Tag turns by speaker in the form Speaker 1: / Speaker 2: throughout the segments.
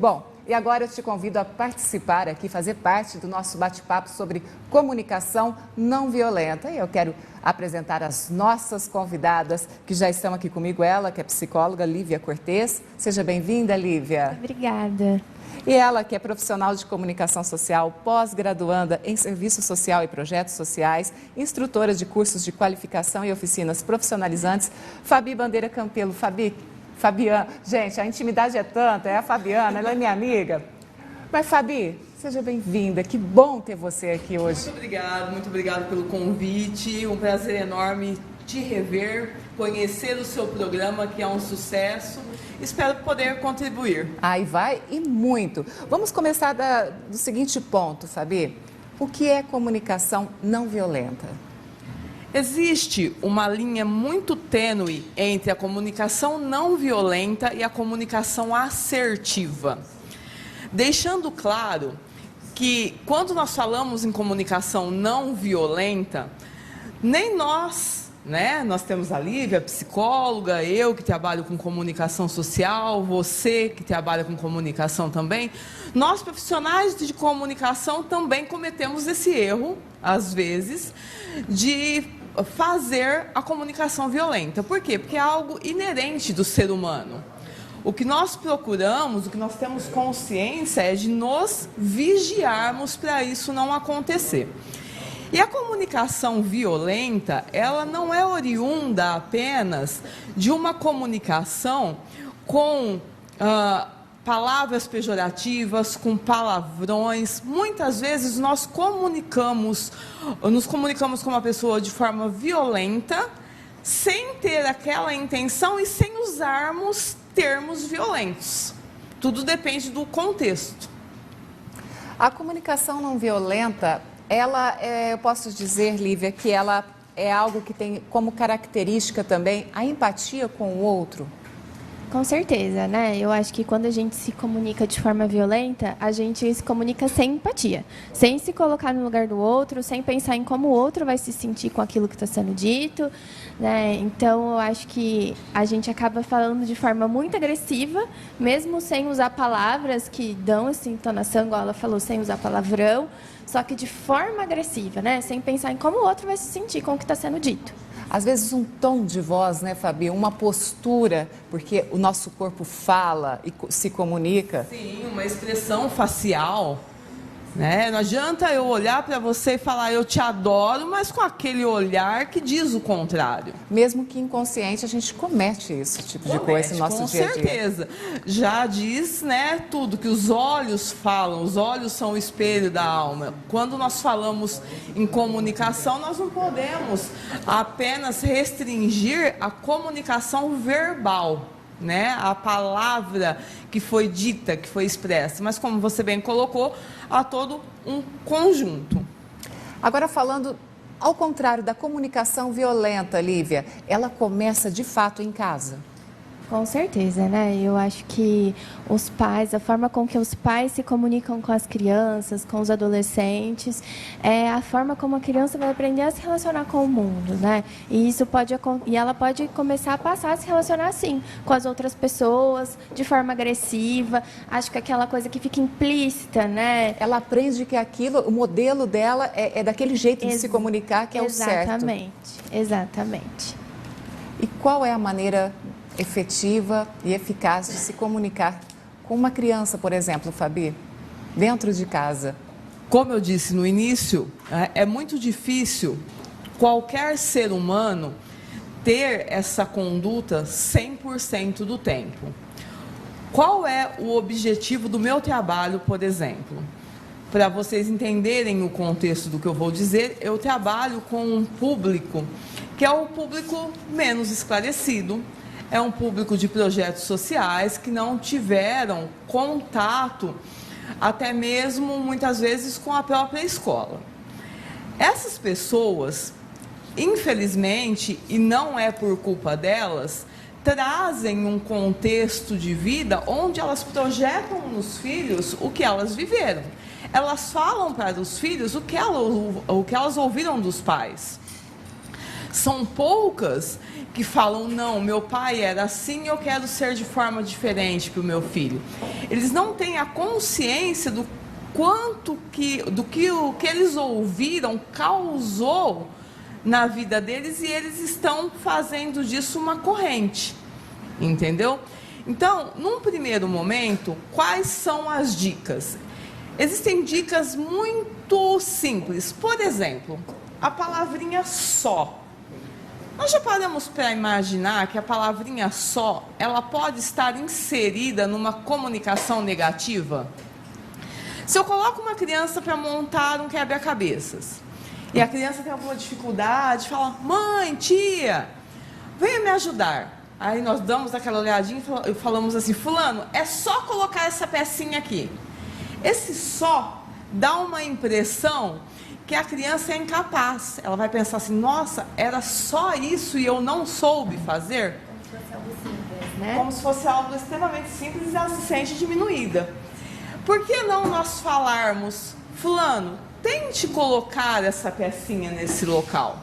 Speaker 1: Bom, e agora eu te convido a participar aqui, fazer parte do nosso bate-papo sobre comunicação não violenta. E eu quero apresentar as nossas convidadas que já estão aqui comigo. Ela, que é psicóloga, Lívia Cortez. Seja bem-vinda, Lívia.
Speaker 2: Obrigada.
Speaker 1: E ela, que é profissional de comunicação social, pós-graduanda em serviço social e projetos sociais, instrutora de cursos de qualificação e oficinas profissionalizantes, Fabi Bandeira Campelo. Fabiana, gente, a intimidade é tanta, é a Fabiana, ela é minha amiga. Mas, Fabi, seja bem-vinda, que bom ter você aqui hoje.
Speaker 3: Muito obrigado pelo convite, um prazer enorme te rever, conhecer o seu programa, que é um sucesso. Espero poder contribuir.
Speaker 1: Aí vai e muito. Vamos começar do seguinte ponto, Fabi. O que é comunicação não violenta?
Speaker 3: Existe uma linha muito tênue entre a comunicação não violenta e a comunicação assertiva. Deixando claro que quando nós falamos em comunicação não violenta, nem nós, nós temos a Lívia, psicóloga, eu que trabalho com comunicação social, você que trabalha com comunicação também, nós profissionais de comunicação também cometemos esse erro, às vezes, de fazer a comunicação violenta. Por quê? Porque é algo inerente do ser humano. O que nós procuramos, o que nós temos consciência é de nos vigiarmos para isso não acontecer. E a comunicação violenta, ela não é oriunda apenas de uma comunicação com palavras pejorativas, com palavrões. Muitas vezes nós nos comunicamos com uma pessoa de forma violenta, sem ter aquela intenção e sem usarmos termos violentos. Tudo depende do contexto.
Speaker 1: A comunicação não violenta, eu posso dizer, Lívia, que ela é algo que tem como característica também a empatia com o outro?
Speaker 2: Com certeza, né? Eu acho que quando a gente se comunica de forma violenta, a gente se comunica sem empatia, sem se colocar no lugar do outro, sem pensar em como o outro vai se sentir com aquilo que está sendo dito, né? Então, eu acho que a gente acaba falando de forma muito agressiva, mesmo sem usar palavras que dão essa entonação, igual ela falou, sem usar palavrão, só que de forma agressiva, né? Sem pensar em como o outro vai se sentir com o que está sendo dito.
Speaker 1: Às vezes um tom de voz, né, Fabi? Uma postura, porque o nosso corpo fala e se comunica.
Speaker 3: Sim, uma expressão facial, né? Não adianta eu olhar para você e falar eu te adoro, mas com aquele olhar que diz o contrário.
Speaker 1: Mesmo que inconsciente, a gente comete esse tipo de coisa no nosso dia a dia.
Speaker 3: Com certeza. Já diz, tudo que os olhos falam, os olhos são o espelho da alma. Quando nós falamos em comunicação, nós não podemos apenas restringir a comunicação verbal, a palavra que foi dita, que foi expressa, mas como você bem colocou, há todo um conjunto.
Speaker 1: Agora falando ao contrário da comunicação violenta, Lívia, ela começa de fato em casa.
Speaker 2: Com certeza, né? Eu acho que os pais, a forma com que os pais se comunicam com as crianças, com os adolescentes, é a forma como a criança vai aprender a se relacionar com o mundo, né? E ela pode começar a passar a se relacionar assim, com as outras pessoas, de forma agressiva. Acho que aquela coisa que fica implícita, né?
Speaker 1: Ela aprende que o modelo dela é daquele jeito de se comunicar que é o certo.
Speaker 2: Exatamente.
Speaker 1: E qual é a maneira efetiva e eficaz de se comunicar com uma criança, por exemplo, Fabi, dentro de casa?
Speaker 3: Como eu disse no início, é muito difícil qualquer ser humano ter essa conduta 100% do tempo. Qual é o objetivo do meu trabalho, por exemplo? Para vocês entenderem o contexto do que eu vou dizer, eu trabalho com um público que é o público menos esclarecido, é um público de projetos sociais que não tiveram contato, até mesmo muitas vezes com a própria escola. Essas pessoas, infelizmente, e não é por culpa delas, trazem um contexto de vida onde elas projetam nos filhos o que elas viveram. Elas falam para os filhos o que elas ouviram dos pais. São poucas que falam, não, meu pai era assim, eu quero ser de forma diferente para o meu filho. Eles não têm a consciência do que o que eles ouviram causou na vida deles e eles estão fazendo disso uma corrente, entendeu? Então, num primeiro momento, quais são as dicas? Existem dicas muito simples. Por exemplo, a palavrinha só. Nós já paramos para imaginar que a palavrinha só, ela pode estar inserida numa comunicação negativa? Se eu coloco uma criança para montar um quebra-cabeças, e a criança tem alguma dificuldade, fala, mãe, tia, venha me ajudar. Aí nós damos aquela olhadinha e falamos assim, fulano, é só colocar essa pecinha aqui. Esse só dá uma impressão que a criança é incapaz. Ela vai pensar assim, nossa, era só isso e eu não soube fazer?
Speaker 2: Como se fosse algo simples, né?
Speaker 3: Como se fosse algo extremamente simples e ela se sente diminuída. Por que não nós falarmos, fulano, tente colocar essa pecinha nesse local?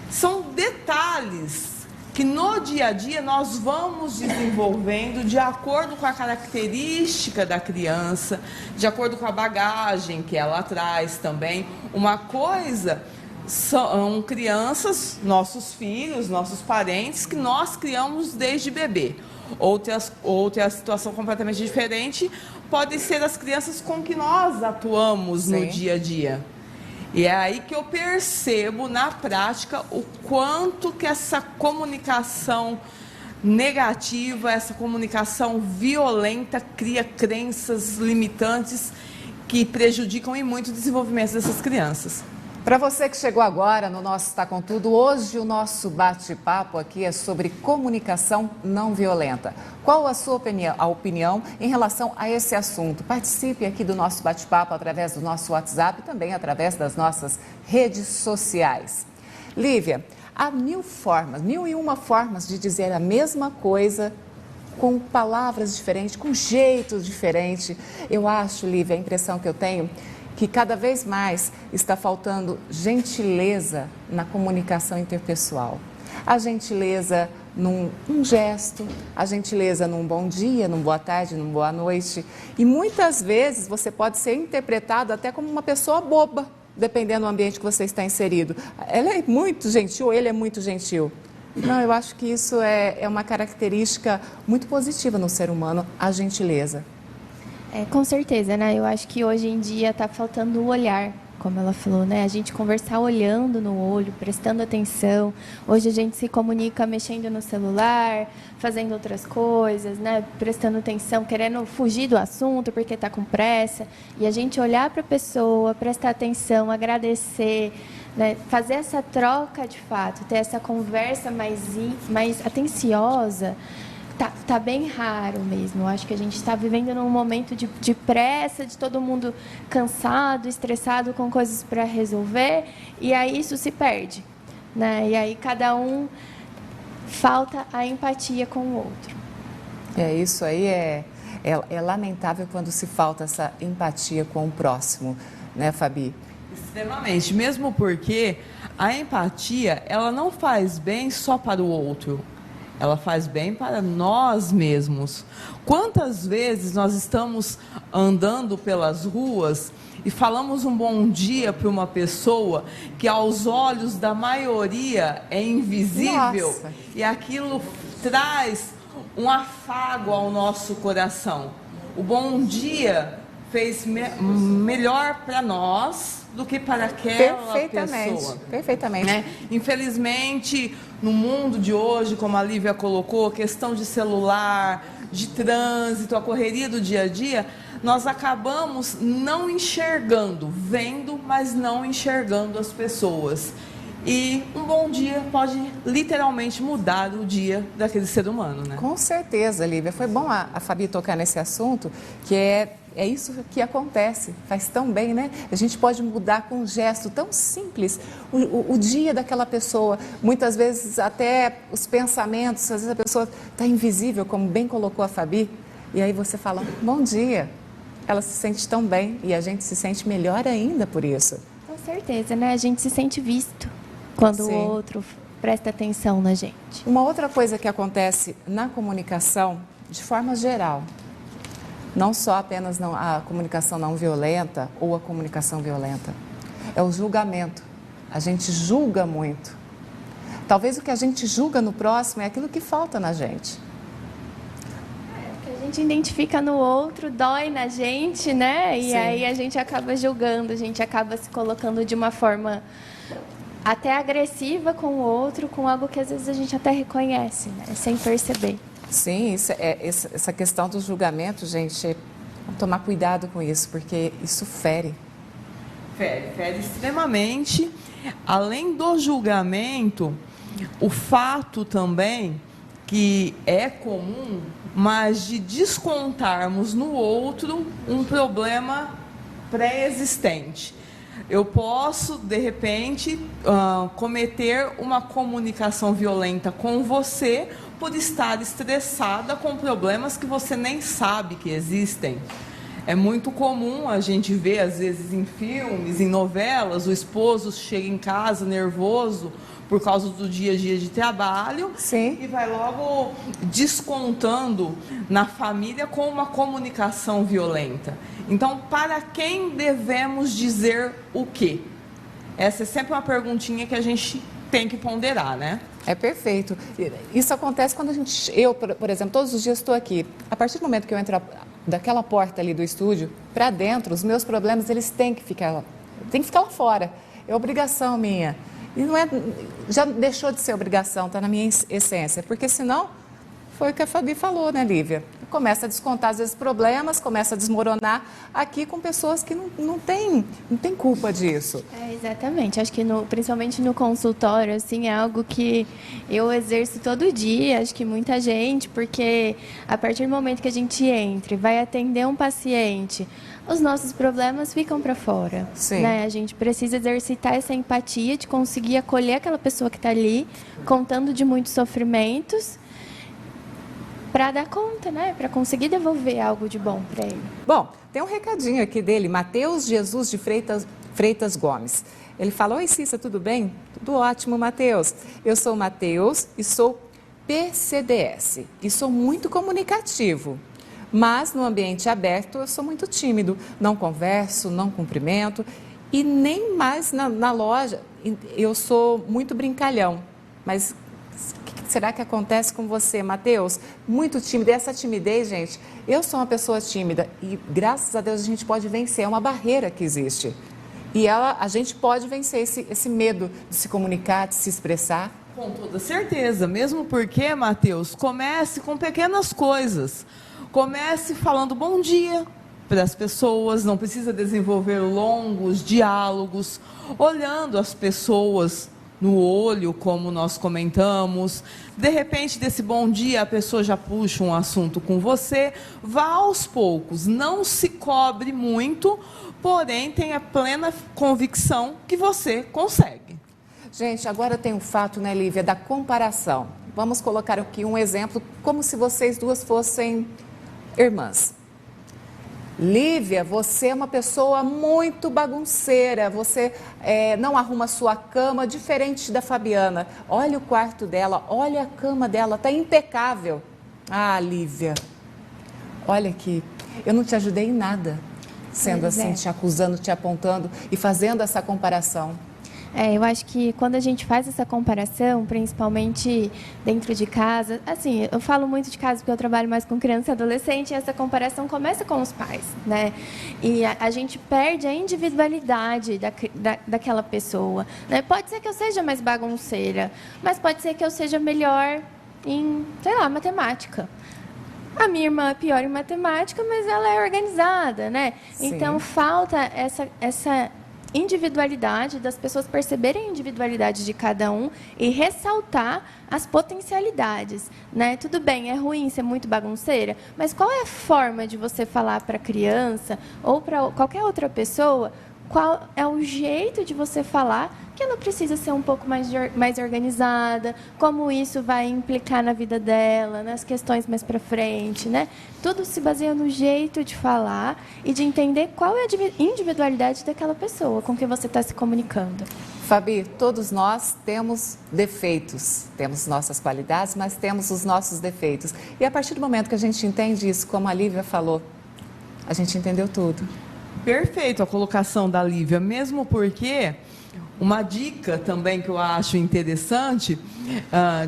Speaker 3: São detalhes que no dia a dia nós vamos desenvolvendo de acordo com a característica da criança, de acordo com a bagagem que ela traz também. Uma coisa são crianças, nossos filhos, nossos parentes, que nós criamos desde bebê. Outra situação completamente diferente podem ser as crianças com que nós atuamos no dia a dia. E é aí que eu percebo na prática o quanto que essa comunicação negativa, essa comunicação violenta cria crenças limitantes que prejudicam e muito o desenvolvimento dessas crianças.
Speaker 1: Para você que chegou agora no nosso Tá Com Tudo, hoje o nosso bate-papo aqui é sobre comunicação não violenta. Qual a sua opinião em relação a esse assunto? Participe aqui do nosso bate-papo através do nosso WhatsApp e também através das nossas redes sociais. Lívia, há mil e uma formas de dizer a mesma coisa com palavras diferentes, com jeitos diferentes. Eu acho, Lívia, a impressão que eu tenho que cada vez mais está faltando gentileza na comunicação interpessoal. A gentileza num gesto, a gentileza num bom dia, num boa tarde, num boa noite. E muitas vezes você pode ser interpretado até como uma pessoa boba, dependendo do ambiente que você está inserido. Ela é muito gentil, ele é muito gentil. Não, eu acho que isso é uma característica muito positiva no ser humano, a gentileza.
Speaker 2: Com certeza, né? Eu acho que hoje em dia está faltando o olhar, como ela falou, né? A gente conversar olhando no olho, prestando atenção. Hoje a gente se comunica mexendo no celular, fazendo outras coisas, né? Prestando atenção, querendo fugir do assunto porque está com pressa. E a gente olhar para a pessoa, prestar atenção, agradecer, né? Fazer essa troca de fato, ter essa conversa mais atenciosa. Tá bem raro mesmo. Eu acho que a gente está vivendo num momento de pressa, de todo mundo cansado, estressado com coisas para resolver, e aí isso se perde, né? E aí cada um falta a empatia com o outro.
Speaker 1: Isso aí é lamentável quando se falta essa empatia com o próximo, né, Fabi?
Speaker 3: Extremamente, mesmo porque a empatia, ela não faz bem só para o outro. Ela faz bem para nós mesmos. Quantas vezes nós estamos andando pelas ruas e falamos um bom dia para uma pessoa que aos olhos da maioria é invisível? Nossa. E aquilo traz um afago ao nosso coração. O bom dia fez melhor para nós do que para aquela pessoa.
Speaker 1: Perfeitamente.
Speaker 3: Né? Infelizmente, no mundo de hoje, como a Lívia colocou, questão de celular, de trânsito, a correria do dia a dia, nós acabamos não enxergando, vendo, mas não enxergando as pessoas. E um bom dia pode literalmente mudar o dia daquele ser humano, né?
Speaker 1: Com certeza, Lívia. Foi bom a Fabi tocar nesse assunto, que é isso que acontece, faz tão bem, né? A gente pode mudar com um gesto tão simples o dia daquela pessoa. Muitas vezes até os pensamentos, às vezes a pessoa está invisível, como bem colocou a Fabi, e aí você fala, bom dia. Ela se sente tão bem e a gente se sente melhor ainda por isso.
Speaker 2: Com certeza, né? A gente se sente visto. quando
Speaker 1: Sim.
Speaker 2: o outro presta atenção na gente.
Speaker 1: Uma outra coisa que acontece na comunicação, de forma geral, não só apenas a comunicação não violenta ou a comunicação violenta, é o julgamento. A gente julga muito. Talvez o que a gente julga no próximo é aquilo que falta na gente.
Speaker 2: O que a gente identifica no outro dói na gente, né? E
Speaker 1: Sim.
Speaker 2: aí a gente acaba julgando, a gente acaba se colocando de uma forma até agressiva com o outro, com algo que às vezes a gente até reconhece, né? Sem perceber.
Speaker 1: Sim, essa questão do julgamento, gente, vamos tomar cuidado com isso, porque isso fere.
Speaker 3: Fere extremamente. Além do julgamento, o fato também que é comum, mas de descontarmos no outro um problema pré-existente. Eu posso, de repente, cometer uma comunicação violenta com você por estar estressada com problemas que você nem sabe que existem. É muito comum a gente ver, às vezes, em filmes, em novelas, o esposo chega em casa nervoso por causa do dia a dia de trabalho.
Speaker 1: Sim.
Speaker 3: E vai logo descontando na família com uma comunicação violenta. Então, para quem devemos dizer o quê? Essa é sempre uma perguntinha que a gente tem que ponderar, né?
Speaker 1: É perfeito. Isso acontece quando eu, por exemplo, todos os dias estou aqui. A partir do momento que eu entro daquela porta ali do estúdio para dentro, os meus problemas eles têm que ficar lá fora. É obrigação minha. E não é, já deixou de ser obrigação, está na minha essência, porque senão foi o que a Fabi falou, né, Lívia? Começa a descontar, às vezes, problemas, começa a desmoronar aqui com pessoas que não têm culpa disso.
Speaker 2: Exatamente. Acho que, principalmente no consultório, assim, é algo que eu exerço todo dia, acho que muita gente, porque a partir do momento que a gente entra e vai atender um paciente, os nossos problemas ficam para fora.
Speaker 1: Sim.
Speaker 2: Né? A gente precisa exercitar essa empatia de conseguir acolher aquela pessoa que está ali, contando de muitos sofrimentos, para dar conta, né? Para conseguir devolver algo de bom para ele.
Speaker 1: Bom, tem um recadinho aqui dele, Matheus Jesus de Freitas Gomes. Ele fala: oi, Cissa, tudo bem? Tudo ótimo, Matheus. Eu sou o Matheus e sou PCDS e sou muito comunicativo. Mas no ambiente aberto eu sou muito tímido, não converso, não cumprimento e nem mais na loja eu sou muito brincalhão. Mas o que será que acontece com você, Matheus? Muito tímido. E essa timidez, gente, eu sou uma pessoa tímida e graças a Deus a gente pode vencer, é uma barreira que existe. E a gente pode vencer esse medo de se comunicar, de se expressar.
Speaker 3: Com toda certeza, mesmo porque, Matheus, comece com pequenas coisas. Comece falando bom dia para as pessoas, não precisa desenvolver longos diálogos, olhando as pessoas no olho, como nós comentamos. De repente, desse bom dia, a pessoa já puxa um assunto com você. Vá aos poucos, não se cobre muito, porém tenha plena convicção que você consegue.
Speaker 1: Gente, agora tem um fato, né, Lívia, da comparação. Vamos colocar aqui um exemplo, como se vocês duas fossem irmãs. Lívia, você é uma pessoa muito bagunceira, você não arruma a sua cama, diferente da Fabiana. Olha o quarto dela, olha a cama dela, está impecável. Ah, Lívia, olha aqui, eu não te ajudei em nada, sendo assim, te acusando, te apontando e fazendo essa comparação.
Speaker 2: Eu acho que quando a gente faz essa comparação, principalmente dentro de casa, assim, eu falo muito de casa porque eu trabalho mais com criança e adolescente, e essa comparação começa com os pais, né? E a gente perde a individualidade daquela pessoa, né? Pode ser que eu seja mais bagunceira, mas pode ser que eu seja melhor em, sei lá, matemática. A minha irmã é pior em matemática, mas ela é organizada, né?
Speaker 1: Sim.
Speaker 2: Então, falta essa individualidade, das pessoas perceberem a individualidade de cada um e ressaltar as potencialidades, né? Tudo bem, é ruim ser muito bagunceira, mas qual é a forma de você falar para a criança ou para qualquer outra pessoa, qual é o jeito de você falar que ela precisa ser um pouco mais organizada, como isso vai implicar na vida dela, nas questões mais para frente, né? Tudo se baseia no jeito de falar e de entender qual é a individualidade daquela pessoa com que você está se comunicando.
Speaker 1: Fabi, todos nós temos defeitos, temos nossas qualidades, mas temos os nossos defeitos. E a partir do momento que a gente entende isso, como a Lívia falou, a gente entendeu tudo.
Speaker 3: Perfeito a colocação da Lívia, mesmo porque uma dica também que eu acho interessante,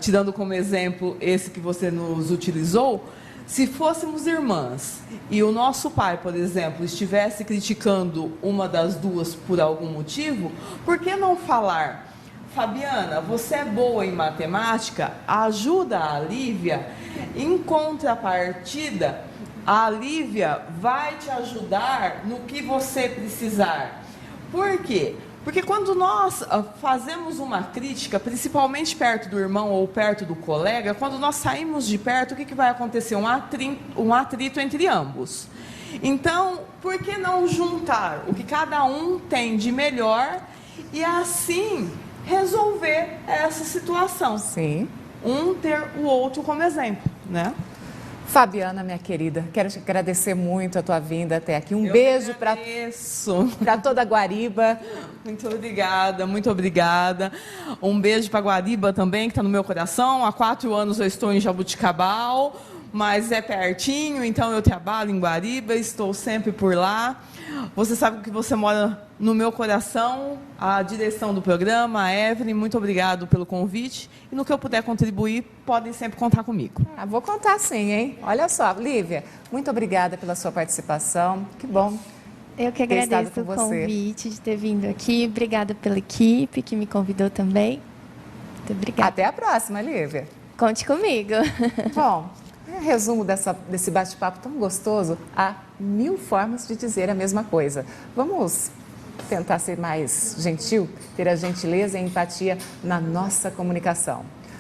Speaker 3: tirando como exemplo esse que você nos utilizou, se fôssemos irmãs e o nosso pai, por exemplo, estivesse criticando uma das duas por algum motivo, por que não falar: Fabiana, você é boa em matemática, ajuda a Lívia, em contrapartida, a Lívia vai te ajudar no que você precisar. Por quê? Porque quando nós fazemos uma crítica, principalmente perto do irmão ou perto do colega, quando nós saímos de perto, o que vai acontecer? Um atrito entre ambos. Então, por que não juntar o que cada um tem de melhor e assim resolver essa situação?
Speaker 1: Sim.
Speaker 3: Um ter o outro como exemplo, né?
Speaker 1: Fabiana, minha querida, quero te agradecer muito a tua vinda até aqui. Um
Speaker 3: Eu
Speaker 1: beijo para toda a Guariba.
Speaker 3: Muito obrigada, muito obrigada. Um beijo para Guariba também, que está no meu coração. Há 4 anos eu estou em Jabuticabal, mas é pertinho, então eu trabalho em Guariba, estou sempre por lá. Você sabe que você mora no meu coração, a direção do programa, a Evelyn, muito obrigado pelo convite. E no que eu puder contribuir, podem sempre contar comigo.
Speaker 1: Vou contar sim, hein? Olha só, Lívia, muito obrigada pela sua participação. Que bom.
Speaker 2: Eu que agradeço o convite de ter vindo aqui. Obrigada pela equipe que me convidou também. Muito obrigada.
Speaker 1: Até a próxima, Lívia.
Speaker 2: Conte comigo.
Speaker 1: Bom, resumo desse bate-papo tão gostoso. Há 1000 formas de dizer a mesma coisa. Vamos tentar ser mais gentil, ter a gentileza e a empatia na nossa comunicação.